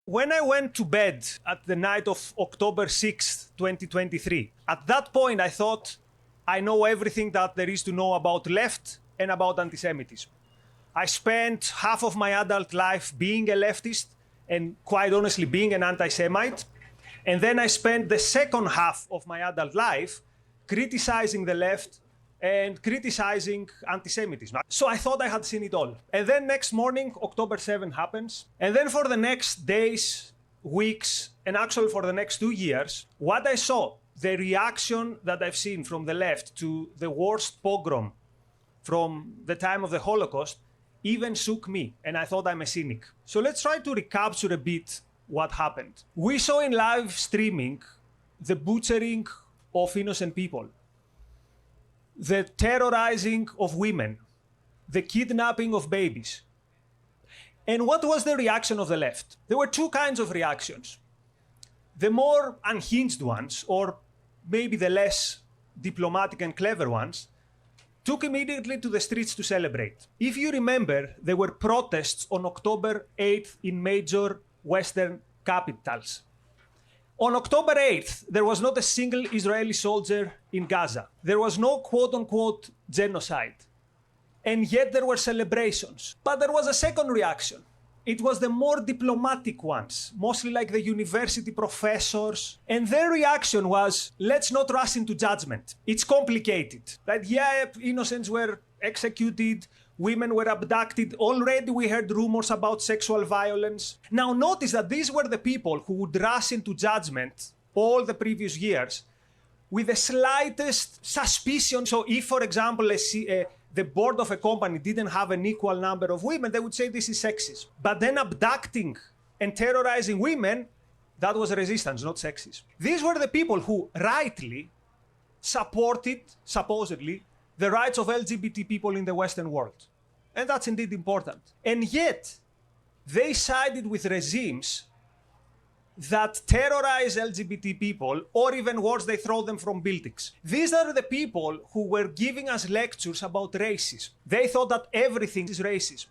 When I went to bed at the night of October 6th, 2023, at that point I thought I know everything that there is to know about left and about antisemitism. I spent half of my adult life being a leftist and quite honestly being an anti-Semite. And then I spent the second half of my adult life criticizing the left and criticizing anti-Semitism. So I thought I had seen it all. And then next morning, October 7 happens. And then for the next days, weeks, and actually for the next 2 years, what I saw, the reaction that I've seen from the left to the worst pogrom from the time of the Holocaust even shook me, and I thought I'm a cynic. So let's try to recapture a bit what happened. We saw in live streaming the butchering of innocent people, the terrorizing of women, the kidnapping of babies. And what was the reaction of the left? There were two kinds of reactions. The more unhinged ones, or maybe the less diplomatic and clever ones, took immediately to the streets to celebrate. If you remember, there were protests on October 8th in major Western capitals. On October 8th, there was not a single Israeli soldier in Gaza. There was no quote-unquote genocide. And yet there were celebrations. But there was a second reaction. It was the more diplomatic ones, mostly like the university professors. And their reaction was, let's not rush into judgment. It's complicated. That yeah, innocents were executed, women were abducted. Already we heard rumors about sexual violence. Now notice that these were the people who would rush into judgment all the previous years with the slightest suspicion. So if, for example, the board of a company didn't have an equal number of women, they would say this is sexism. But then abducting and terrorizing women, that was resistance, not sexism. These were the people who rightly supported, supposedly, the rights of LGBT people in the Western world. And that's indeed important. And yet, they sided with regimes that terrorize LGBT people, or even worse, they throw them from buildings. These are the people who were giving us lectures about racism. They thought that everything is racism.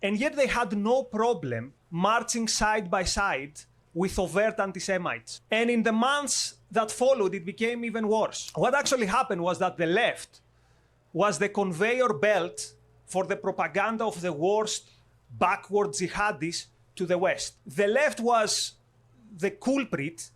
And yet they had no problem marching side by side with overt anti-Semites. And in the months that followed, it became even worse. What actually happened was that the left was the conveyor belt for the propaganda of the worst backward jihadis to the West. The left was the culprit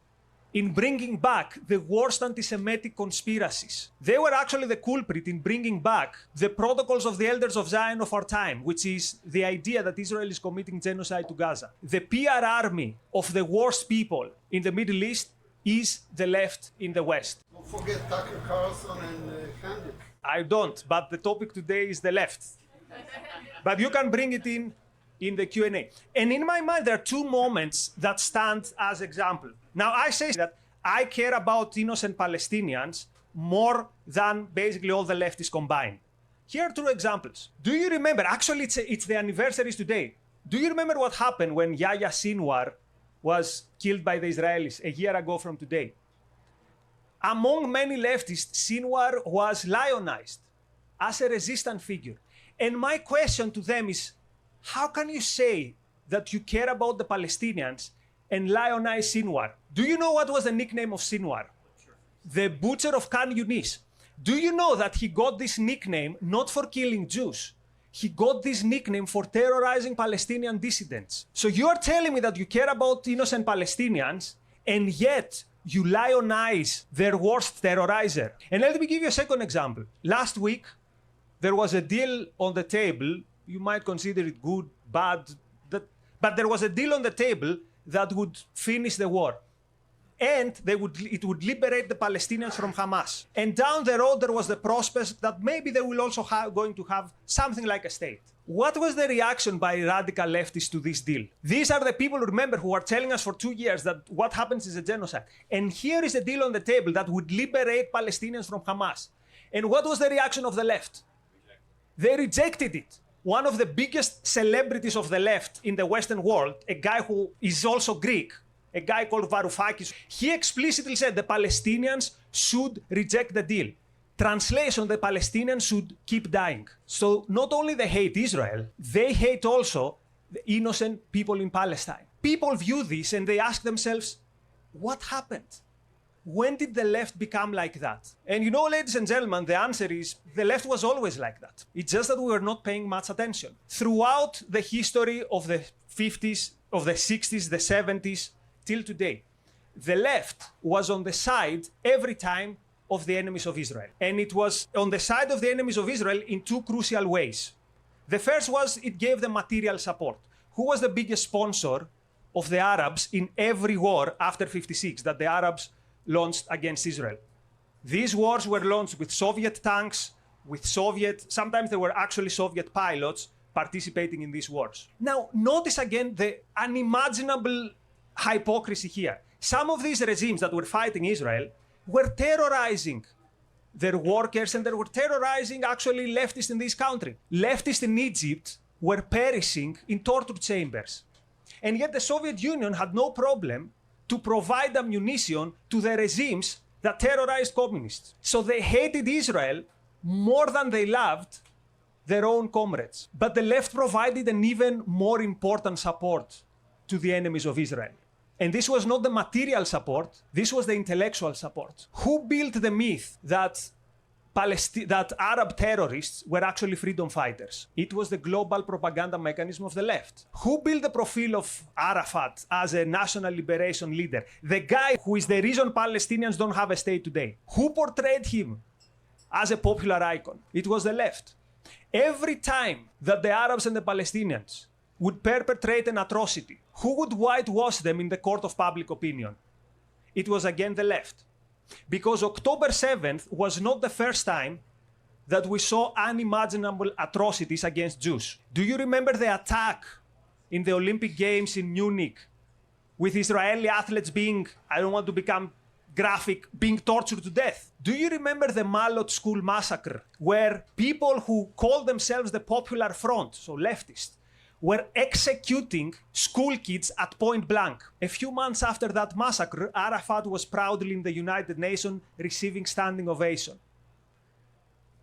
in bringing back the worst anti-Semitic conspiracies. They were actually the culprit in bringing back the protocols of the elders of Zion of our time, which is the idea that Israel is committing genocide to Gaza. The PR army of the worst people in the Middle East is the left in the West. Don't forget Tucker Carlson and Candy. I don't, but the topic today is the left. But you can bring it in the Q&A. And in my mind, there are two moments that stand as example. Now, I say that I care about innocent Palestinians more than basically all the leftists combined. Here are two examples. Do you remember, actually it's the anniversaries today. Do you remember what happened when Yahya Sinwar was killed by the Israelis a year ago from today? Among many leftists, Sinwar was lionized as a resistant figure. And my question to them is, how can you say that you care about the Palestinians and lionize Sinwar? Do you know what was the nickname of Sinwar? The Butcher of Khan Yunis. Do you know that he got this nickname not for killing Jews? He got this nickname for terrorizing Palestinian dissidents. So you are telling me that you care about innocent Palestinians, and yet you lionize their worst terrorizer. And let me give you a second example. Last week, there was a deal on the table. You might consider it good, bad, but there was a deal on the table that would finish the war. And it would liberate the Palestinians from Hamas. And down the road, there was the prospect that maybe they will also going to have something like a state. What was the reaction by radical leftists to this deal? These are the people, remember, who are telling us for 2 years that what happens is a genocide. And here is a deal on the table that would liberate Palestinians from Hamas. And what was the reaction of the left? They rejected it. One of the biggest celebrities of the left in the Western world, a guy who is also Greek, a guy called Varoufakis, he explicitly said the Palestinians should reject the deal. Translation, the Palestinians should keep dying. So not only they hate Israel, they hate also the innocent people in Palestine. people view this and they ask themselves, what happened? When did the left become like that? And you know, ladies and gentlemen, the answer is the left was always like that. It's just that we were not paying much attention. Throughout the history of the 50s, of the 60s, the 70s, till today, the left was on the side every time of the enemies of Israel. And it was on the side of the enemies of Israel in two crucial ways. The first was it gave them material support. Who was the biggest sponsor of the Arabs in every war after 56 that the Arabs launched against Israel? These wars were launched with Soviet tanks, with sometimes there were actually Soviet pilots participating in these wars. Now, notice again the unimaginable hypocrisy here. Some of these regimes that were fighting Israel were terrorizing their workers and they were terrorizing actually leftists in this country. Leftists in Egypt were perishing in torture chambers. And yet the Soviet Union had no problem to provide ammunition to the regimes that terrorized communists. So they hated Israel more than they loved their own comrades. But the left provided an even more important support to the enemies of Israel. And this was not the material support, this was the intellectual support. Who built the myth that Arab terrorists were actually freedom fighters? It was the global propaganda mechanism of the left. Who built the profile of Arafat as a national liberation leader? The guy who is the reason Palestinians don't have a state today. Who portrayed him as a popular icon? It was the left. Every time that the Arabs and the Palestinians would perpetrate an atrocity, who would whitewash them in the court of public opinion? It was again the left. Because October 7th was not the first time that we saw unimaginable atrocities against Jews. Do you remember the attack in the Olympic Games in Munich with Israeli athletes being, I don't want to become graphic, being tortured to death? Do you remember the Malot school massacre where people who call themselves the Popular Front, so leftists, were executing school kids at point blank? A few months after that massacre, Arafat was proudly in the United Nations receiving standing ovation.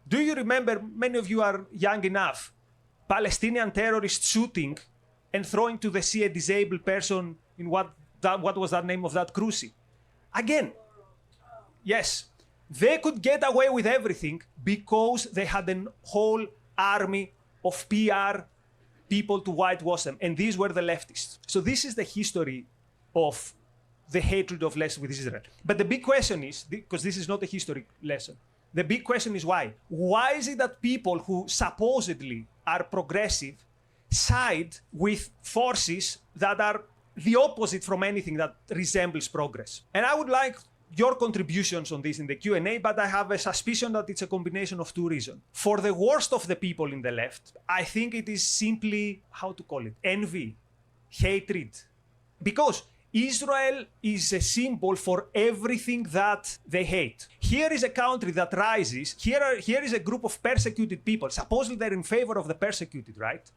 Do you remember, many of you are young enough, Palestinian terrorists shooting and throwing to the sea a disabled person in what was that name of that cruise? Again, yes, they could get away with everything because they had a whole army of PR people to whitewash them, and these were the leftists. So this is the history of the hatred of left with Israel. But the big question is, because this is not a history lesson, the big question is why? Why is it that people who supposedly are progressive side with forces that are the opposite from anything that resembles progress? And I would like your contributions on this in the Q&A, but I have a suspicion that it's a combination of two reasons. For the worst of the people in the left, I think it is simply, how to call it, envy, hatred. Because Israel is a symbol for everything that they hate. Here is a country that rises, here is a group of persecuted people, supposedly they're in favor of the persecuted, right?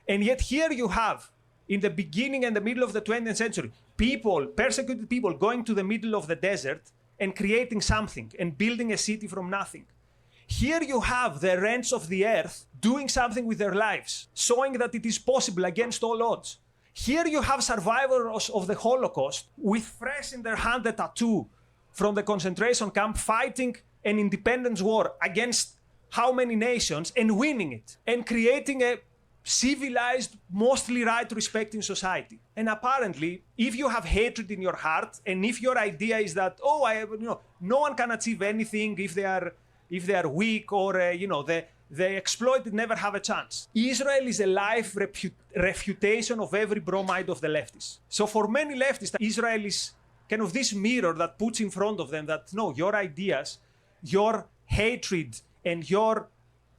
And yet here you have, in the beginning and the middle of the 20th century, people, persecuted people, going to the middle of the desert and creating something and building a city from nothing. Here you have the rents of the earth doing something with their lives, showing that it is possible against all odds. Here you have survivors of the Holocaust with fresh in their hand a tattoo from the concentration camp, fighting an independence war against how many nations and winning it and creating a civilized, mostly right-respecting society. And apparently, if you have hatred in your heart, and if your idea is that, no one can achieve anything if they are weak, or the exploited never have a chance. Israel is a live refutation of every bromide of the leftists. So for many leftists, Israel is kind of this mirror that puts in front of them that, no, your ideas, your hatred, and your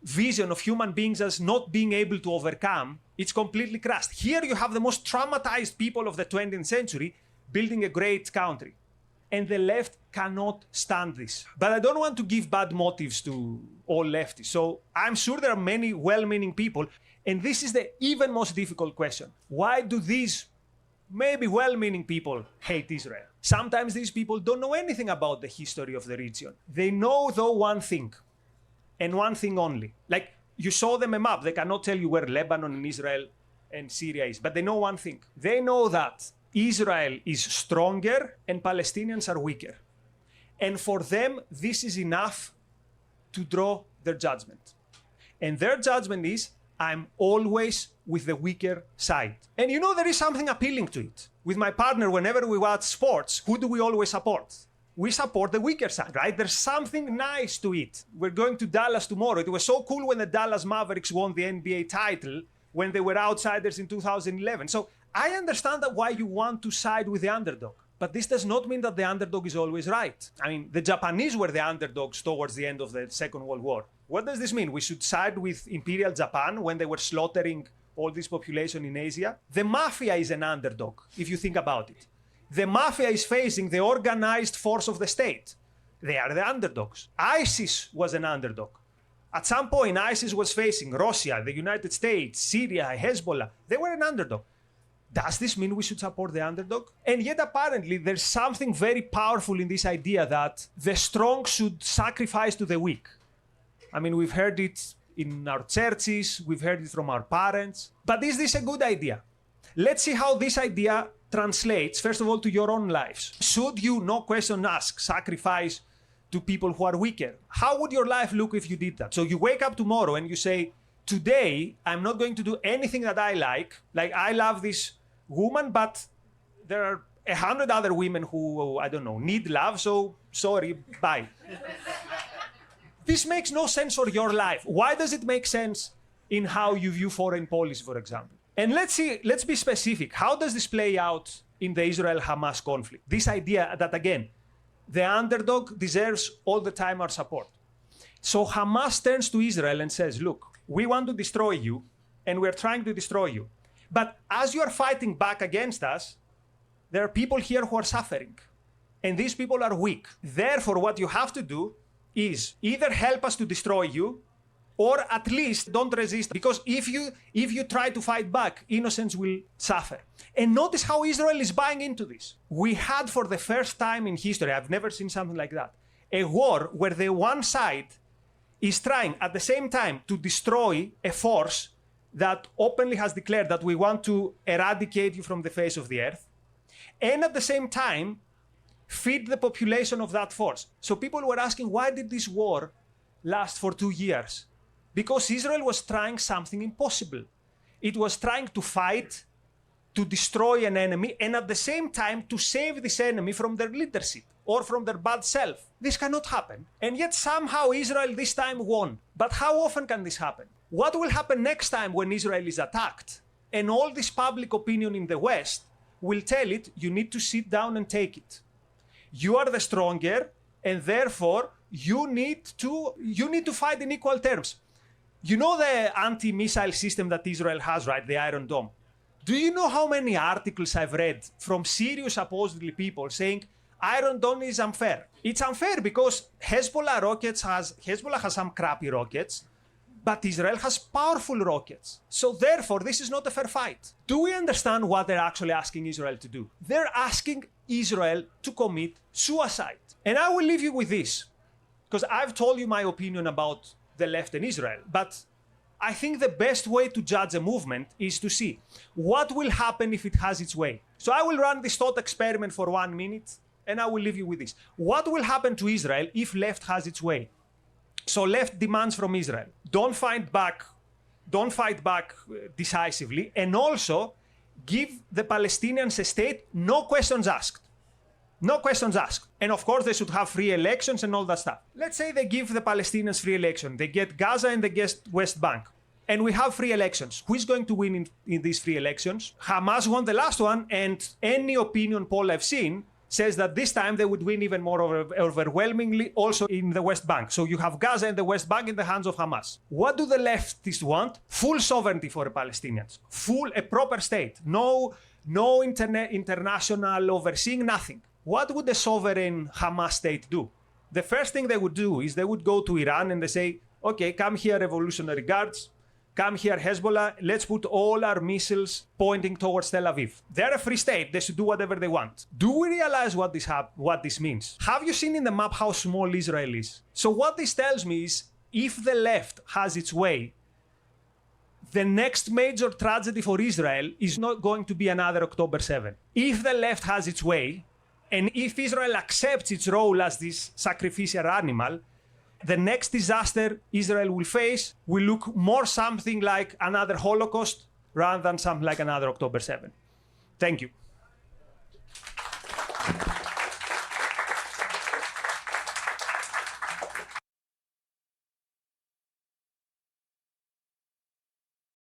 vision of human beings as not being able to overcome, it's completely crushed. Here you have the most traumatized people of the 20th century building a great country. And the left cannot stand this. But I don't want to give bad motives to all leftists. So I'm sure there are many well-meaning people. And this is the even most difficult question. Why do these maybe well-meaning people hate Israel? Sometimes these people don't know anything about the history of the region. They know, though, one thing. And one thing only. Like, you show them a map, they cannot tell you where Lebanon and Israel and Syria is. But they know one thing. They know that Israel is stronger and Palestinians are weaker. And for them, this is enough to draw their judgment. And their judgment is, I'm always with the weaker side. And you know, there is something appealing to it. With my partner, whenever we watch sports, who do we always support? We support the weaker side, right? There's something nice to it. We're going to Dallas tomorrow. It was so cool when the Dallas Mavericks won the NBA title when they were outsiders in 2011. So I understand that why you want to side with the underdog. But this does not mean that the underdog is always right. I mean, the Japanese were the underdogs towards the end of the Second World War. What does this mean? We should side with Imperial Japan when they were slaughtering all this population in Asia? The mafia is an underdog, if you think about it. The mafia is facing the organized force of the state. They are the underdogs. ISIS was an underdog. At some point, ISIS was facing Russia, the United States, Syria, Hezbollah. They were an underdog. Does this mean we should support the underdog? And yet, apparently, there's something very powerful in this idea that the strong should sacrifice to the weak. I mean, we've heard it in our churches, we've heard it from our parents. But is this a good idea? Let's see how this idea translates, first of all, to your own lives. Should you, no question asked, sacrifice to people who are weaker? How would your life look if you did that? So you wake up tomorrow and you say, today, I'm not going to do anything that I like. Like, I love this woman, but there are 100 other women who, I don't know, need love, so sorry, bye. This makes no sense for your life. Why does it make sense in how you view foreign policy, for example? And let's be specific. How does this play out in the Israel-Hamas conflict? This idea that, again, the underdog deserves all the time our support. So Hamas turns to Israel and says, look, we want to destroy you, and we're trying to destroy you. But as you are fighting back against us, there are people here who are suffering. And these people are weak. Therefore, what you have to do is either help us to destroy you, or at least don't resist. Because if you try to fight back, innocents will suffer. And notice how Israel is buying into this. We had, for the first time in history, I've never seen something like that, a war where the one side is trying at the same time to destroy a force that openly has declared that we want to eradicate you from the face of the earth, and at the same time feed the population of that force. So people were asking, why did this war last for 2 years? Because Israel was trying something impossible. It was trying to fight, to destroy an enemy, and at the same time to save this enemy from their leadership or from their bad self. This cannot happen. And yet somehow Israel this time won. But how often can this happen? What will happen next time when Israel is attacked? And all this public opinion in the West will tell it, you need to sit down and take it. You are the stronger, and therefore you need to fight in equal terms. You know the anti-missile system that Israel has, right? The Iron Dome. Do you know how many articles I've read from serious, supposedly people saying Iron Dome is unfair? It's unfair because Hezbollah has some crappy rockets, but Israel has powerful rockets. So therefore, this is not a fair fight. Do we understand what they're actually asking Israel to do? They're asking Israel to commit suicide. And I will leave you with this, because I've told you my opinion about the left in Israel, but I think the best way to judge a movement is to see what will happen if it has its way. So I will run this thought experiment for 1 minute, and I will leave you with this. What will happen to Israel if left has its way? So left demands from Israel, don't fight back decisively, and also give the Palestinians a state, no questions asked. No questions asked. And of course, they should have free elections and all that stuff. Let's say they give the Palestinians free election. They get Gaza and they get West Bank. And we have free elections. Who is going to win in these free elections? Hamas won the last one, and any opinion poll I've seen says that this time they would win even more overwhelmingly also in the West Bank. So you have Gaza and the West Bank in the hands of Hamas. What do the leftists want? Full sovereignty for the Palestinians. A proper state. No international overseeing, nothing. What would a sovereign Hamas state do? The first thing they would do is they would go to Iran and they say, okay, come here, Revolutionary Guards. Come here, Hezbollah. Let's put all our missiles pointing towards Tel Aviv. They're a free state. They should do whatever they want. Do we realize what this means? Have you seen in the map how small Israel is? So what this tells me is, if the left has its way, the next major tragedy for Israel is not going to be another October 7. If the left has its way, and if Israel accepts its role as this sacrificial animal, the next disaster Israel will face will look more something like another Holocaust rather than something like another October 7. Thank you.